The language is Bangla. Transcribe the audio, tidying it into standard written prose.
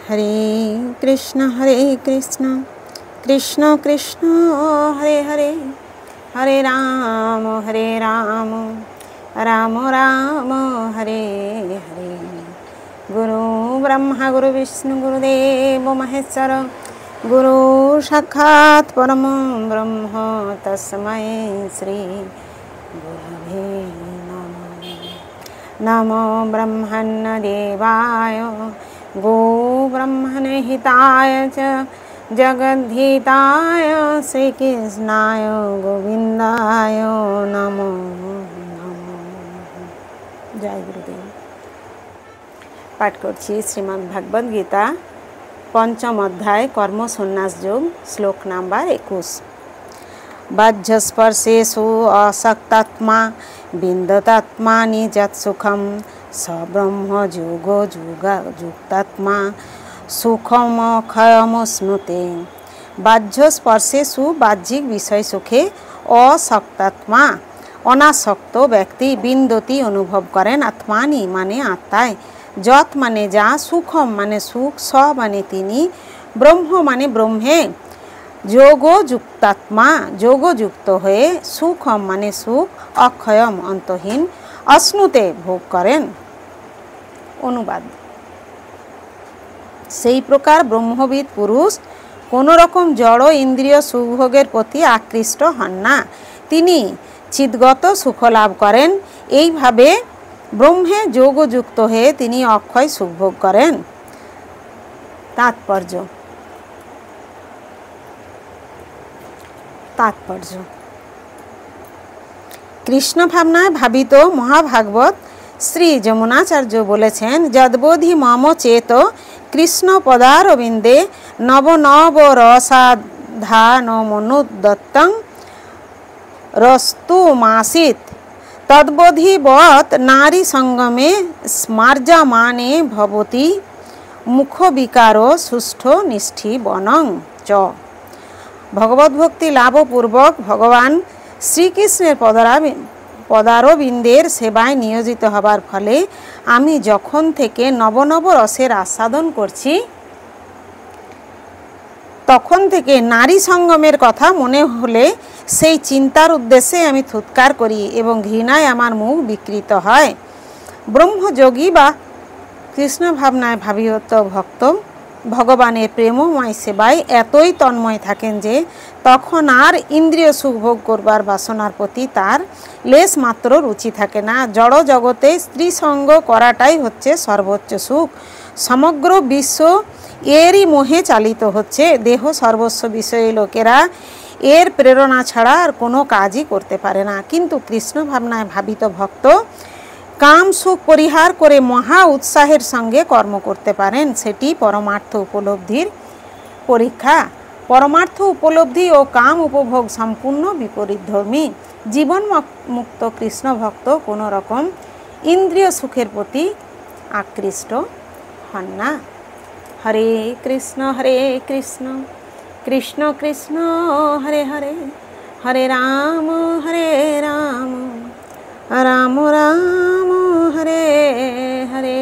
हरे कृष्ण कृष्ण कृष्ण हरे हरे, हरे राम राम राम हरे हरे। गुरु ब्रह्मा गुरु विष्णु गुरुदेव महेश्वर, गुरु साक्षात् परम ब्रह्म तस्मै श्री गुरवे नमः। नमो ब्रह्मण्य देवाय गो ब्रह्मणे हिताय च जगद्धिताय श्रीकृष्णाय गोविंदाय नमो नमः। जय गुरुदेव। पाठ करछि श्रीमद् भागवत गीता पंचम अध्याय कर्म सन्यास योग, श्लोक नंबर 21। बाह्यस्पर्शेषु असक्तात्मा विन्दतात्मानि यत्सुखं स ब्रह्म योगो युक्तात्मा सुखमक्षयमश्नुते। बाह्यस्पर्शेषु बाহ্যিক বিষয় সুখে অসক্তাত্মা অনাসক্ত ব্যক্তি বিন্দতি অনুভব করেন, আত্মানি মানে আত্মায়, যত মানে যা, সুখম মানে সুখ, স মানে তিনি, ব্রহ্ম মানে ব্রহ্মে, যোগযুক্তাত্মা যোগযুক্ত হয়ে, সুখম মানে সুখ, অক্ষয়ম অন্তহীন, অশ্নুতে ভোগ করেন। অনুবাদ: সেই প্রকার ব্রহ্মবিদ পুরুষ কোনো রকম জড় ইন্দ্রিয় সুখভোগের প্রতি আকৃষ্ট হন না, তিনি চিদ্গত সুখ লাভ করেন। এইভাবে ব্রহ্মে যোগযুক্ত হয়ে তিনি অক্ষয় সুখভোগ করেন। তাৎপর্য কৃষ্ণ ভাবনায় ভাবিত মহাভাগবত শ্রী যমুনাচার্য বলেছেন, যদ্বোধি মম চেত কৃষ্ণ পদারবিন্দে নব নব রসাধানমনুদত্তং রস্তু মাসিত তদ্বোধিবৎ নারী সঙ্গমে স্মার্যমানে ভবতি মুখবিকার সুষ্ঠ নিষ্ঠিবনং চ। ভগবত ভক্তি লাভপূর্বক ভগবান শ্রীকৃষ্ণের পদারবিন্দের সেবায় নিয়োজিত হবার ফলে আমি যখন থেকে নবনব রসের আস্বাদন করছি, তখন থেকে নারী সঙ্গমের কথা মনে হলে সেই চিন্তার উদ্দেশ্যে আমি থুৎকার করি এবং ঘৃণায় আমার মুখ বিকৃত হয়। ব্রহ্মযোগী বা কৃষ্ণ ভাবনায় ভাবিত ভক্ত ভগবানের প্রেমময় সেবায় এতই তন্ময় থাকেন যে তখন আর ইন্দ্রিয় সুখভোগ করবার বাসনার প্রতি তার লেশ মাত্র রুচি থাকে না। জড় জগতে স্ত্রী সঙ্গ করাটাই হচ্ছে সর্বোচ্চ সুখ। সমগ্র বিশ্ব এরই মোহে চালিত হচ্ছে। দেহ সর্বস্ব বিষয়ে লোকেরা এর প্রেরণা ছাড়া আর কোনো কাজই করতে পারে না। কিন্তু কৃষ্ণ ভাবনায় ভাবিত ভক্ত কাম সুখ পরিহার করে মহা উৎসাহের সঙ্গে কর্ম করতে পারেন। সেটি পরমার্থ উপলব্ধির পরীক্ষা। পরমার্থ উপলব্ধি ও কাম উপভোগ সম্পূর্ণ বিপরীতধর্মী। জীবন মুক্ত কৃষ্ণ ভক্ত কোনো রকম ইন্দ্রিয় সুখের প্রতি আকৃষ্ট হন না। হরে কৃষ্ণ কৃষ্ণ কৃষ্ণ হরে হরে, হরে রাম রাম রাম হরে হরে।